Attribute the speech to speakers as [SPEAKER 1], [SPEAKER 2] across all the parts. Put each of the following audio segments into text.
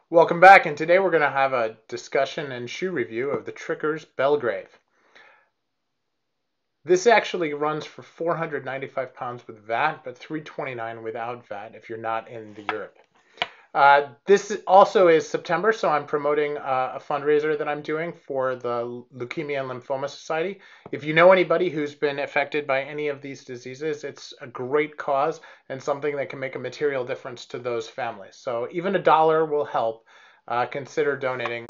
[SPEAKER 1] Welcome back, and today we're going to have a discussion and shoe review of the Trickers Belgrave. This actually runs for 495 pounds with VAT, but 329 without VAT if you're not in the Europe. This also is September, so I'm promoting a fundraiser that I'm doing for the Leukemia and Lymphoma Society. If you know anybody who's been affected by any of these diseases, it's a great cause and something that can make a material difference to those families. So even $1 will help. Consider donating.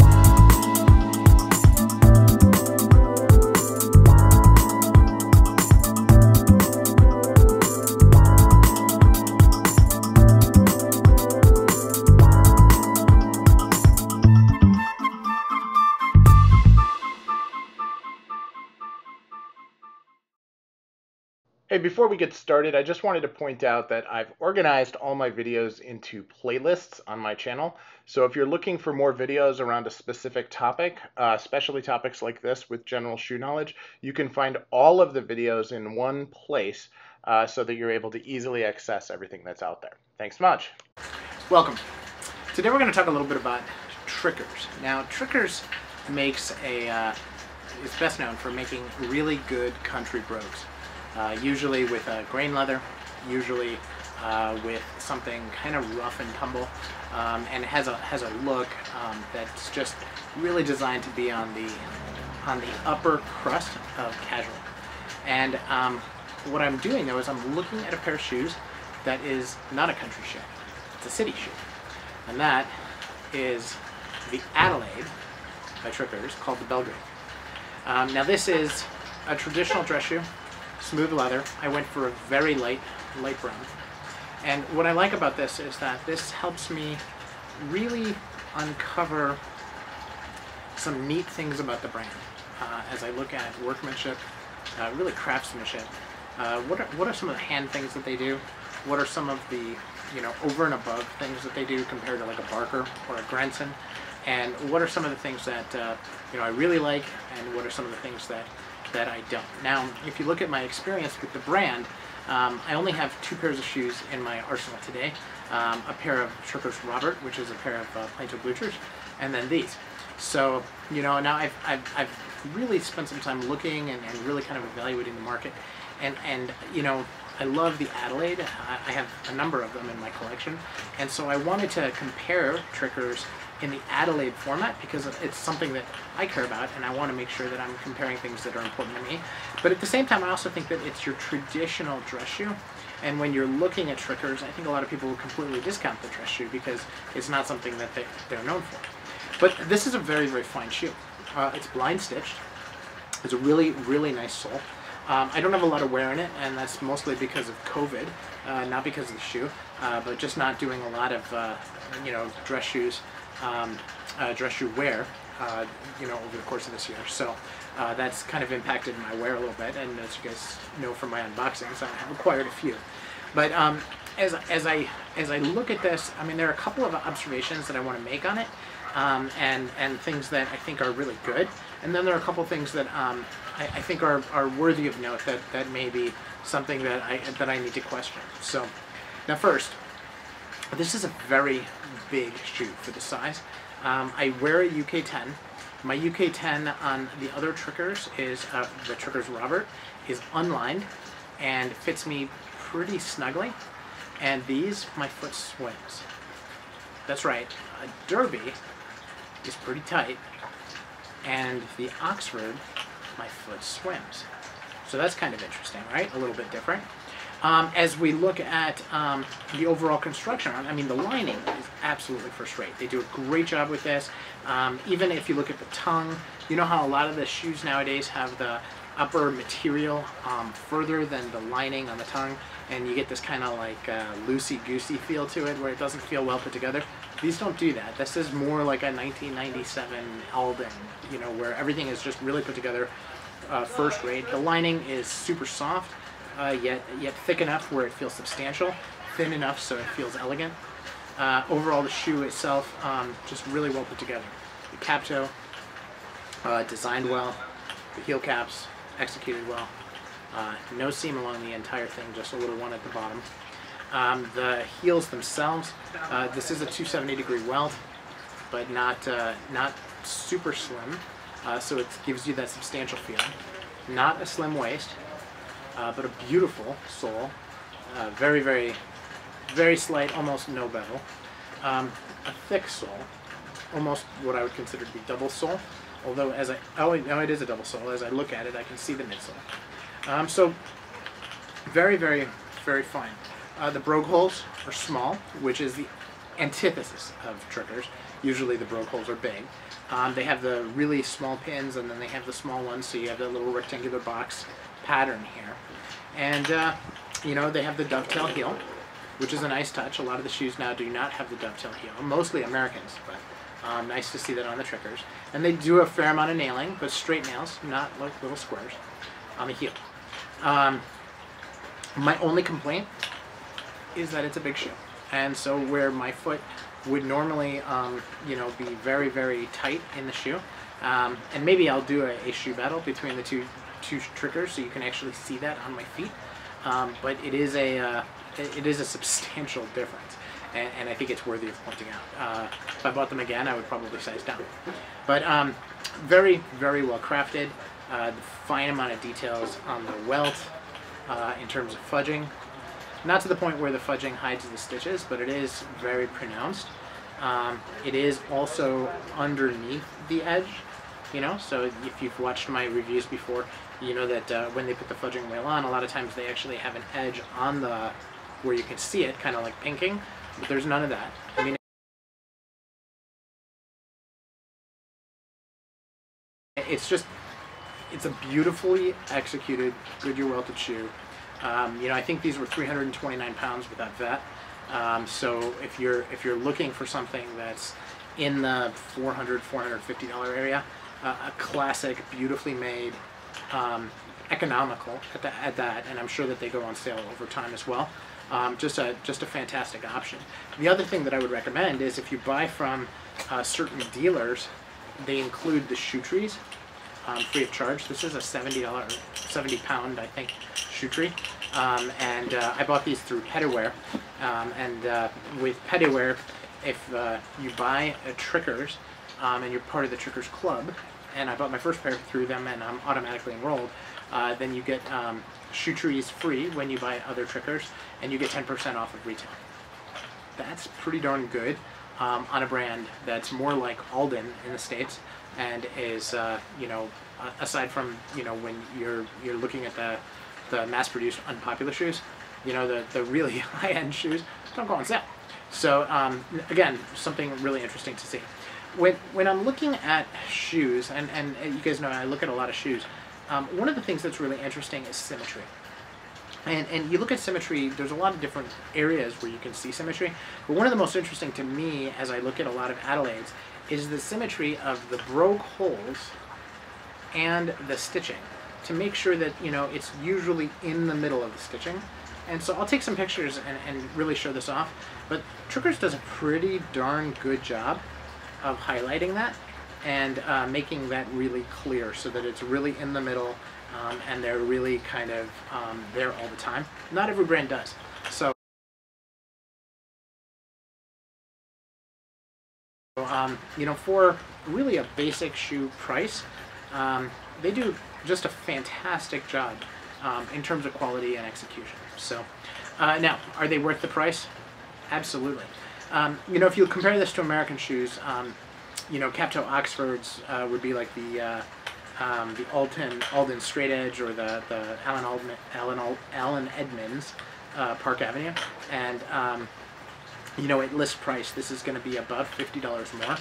[SPEAKER 1] Hey, before we get started, I just wanted to point out that I've organized all my videos into playlists on my channel. So if you're looking for more videos around a specific topic, especially topics like this with general shoe knowledge, you can find all of the videos in one place so that you're able to easily access everything that's out there. Thanks much. Welcome. Today we're going to talk a little bit about Trickers. Now, Trickers makes is best known for making really good country brogues. Usually with grain leather, usually with something kind of rough and tumble, and it has a look that's just really designed to be on the upper crust of casual. And what I'm doing though is I'm looking at a pair of shoes that is not a country shoe; it's a city shoe, and that is the Adelaide by Trickers, called the Belgrave. Now this is a traditional dress shoe. Smooth leather. I went for a very light brown. And what I like about this is that this helps me really uncover some neat things about the brand. As I look at workmanship, really craftsmanship, what are some of the hand things that they do? What are some of the over and above things that they do compared to like a Barker or a Grenson? And what are some of the things that I really like, and what are some of the things that I don't. Now, if you look at my experience with the brand, I only have 2 pairs of shoes in my arsenal today. A pair of Trickers Robert, which is a pair of Plaintiff Bluchers, and then these. So, now I've really spent some time looking and really kind of evaluating the market. And I love the Adelaide. I have a number of them in my collection. And so I wanted to compare Trickers in the Adelaide format because it's something that I care about, and I want to make sure that I'm comparing things that are important to me. But at the same time, I also think that it's your traditional dress shoe, and when you're looking at Trickers, I think a lot of people will completely discount the dress shoe because it's not something that they're known for. But this is a very, very fine shoe. It's blind stitched. It's a really, really nice sole. I don't have a lot of wear in it, and that's mostly because of COVID, not because of the shoe, but just not doing a lot of dress shoes. Dress shoe wear, over the course of this year. So that's kind of impacted my wear a little bit, and as you guys know from my unboxings, I have acquired a few. But as I look at this, I mean, there are a couple of observations that I want to make on it, and things that I think are really good, and then there are a couple of things that I think are worthy of note that may be something that I need to question. So now first, this is a very big shoe for the size. I wear a UK 10. My UK 10 on the other Trickers is, the Trickers Robert, is unlined and fits me pretty snugly. And these, my foot swims. That's right, a Derby is pretty tight, and the Oxford, my foot swims. So that's kind of interesting, right? A little bit different. As we look at the overall construction, I mean, the lining is absolutely first rate. They do a great job with this. Even if you look at the tongue, you know how a lot of the shoes nowadays have the upper material further than the lining on the tongue, and you get this kind of like loosey-goosey feel to it where it doesn't feel well put together. These don't do that. This is more like a 1997 Alden, where everything is just really put together first rate. The lining is super soft. Yet thick enough where it feels substantial, thin enough so it feels elegant. Overall, the shoe itself, just really well put together. The cap toe, designed well. The heel caps, executed well. No seam along the entire thing, just a little one at the bottom. The heels themselves, this is a 270-degree welt.
[SPEAKER 2] but not super slim, so it gives you that substantial feel. Not a slim waist, but a beautiful sole. Very, very, very slight, almost no bevel. A thick sole, almost what I would consider to be double sole. Although no, it is a double sole. As I look at it, I can see the midsole. So very, very, very fine. The brogue holes are small, which is the antithesis of Trickers. Usually the brogue holes are big. They have the really small pins, and then they have the small ones, so you have that little rectangular box pattern here. And you know, they have the dovetail heel, which is a nice touch. A lot of the shoes now do not have the dovetail heel, mostly Americans, but nice to see that on the Trickers. And they do a fair amount of nailing, but straight nails, not like little squares on the heel. My only complaint is that it's a big shoe. And so where my foot would normally, you know, be very, very tight in the shoe, and maybe I'll do a shoe battle between the two Trickers so you can actually see that on my feet. But it is a substantial difference, and I think it's worthy of pointing out. If I bought them again, I would probably size down. But very, very well crafted. The fine amount of details on the welt in terms of fudging. Not to the point where the fudging hides the stitches, but it is very pronounced. It is also underneath the edge, you know, so if you've watched my reviews before, you know that when they put the fudging wheel on, a lot of times they actually have an edge on the, where you can see it, kind of like pinking, but there's none of that. I mean, it's a beautifully executed Goodyear welted shoe. You know, I think these were 329 pounds without VAT. So if you're looking for something that's in the $450 area, a classic, beautifully made, economical at that, and I'm sure that they go on sale over time as well. Just a fantastic option. The other thing that I would recommend is if you buy from certain dealers, they include the shoe trees free of charge. This is a $70 pound, I think, shoe tree. And I bought these through Petaware. With Petaware, if you buy a Trickers and you're part of the Trickers Club, and I bought my first pair through them and I'm automatically enrolled, then you get shoe trees free when you buy other Trickers, and you get 10% off of retail. That's pretty darn good on a brand that's more like Alden in the States, and is, you know, aside from, you know, when you're looking at the mass-produced unpopular shoes, you know, the really high-end shoes don't go on sale. So again, something really interesting to see. When I'm looking at shoes, and you guys know I look at a lot of shoes, one of the things that's really interesting is symmetry. And you look at symmetry, there's a lot of different areas where you can see symmetry, but one of the most interesting to me as I look at a lot of adelaides is the symmetry of the brogue holes and the stitching, to make sure that, you know, it's usually in the middle of the stitching. And so I'll take some pictures and really show this off, but Trickers does a pretty darn good job of highlighting that and making that really clear so that it's really in the middle, and they're really kind of there all the time. Not every brand does. So you know, for really a basic shoe price, they do just a fantastic job in terms of quality and execution. So now, are they worth the price? Absolutely. You know, if you compare this to American shoes, you know, Cap Toe Oxfords would be like the Alden Straight Edge, or the Allen Edmonds Park Avenue, and you know, at list price, this is going to be about $50 more,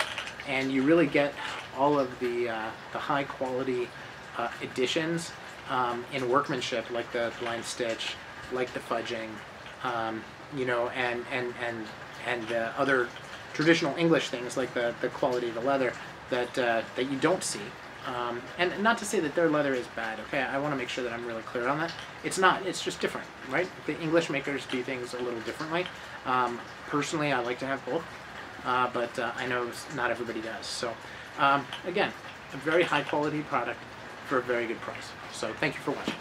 [SPEAKER 2] and you really get all of the high quality additions in workmanship, like the line stitch, like the fudging, you know, and other traditional English things like the quality of the leather that you don't see. And not to say that their leather is bad, okay? I want to make sure that I'm really clear on that. It's not, it's just different, right? The English makers do things a little differently. Personally, I like to have both, but I know not everybody does. So, again, a very high quality product for a very good price. So, thank you for watching.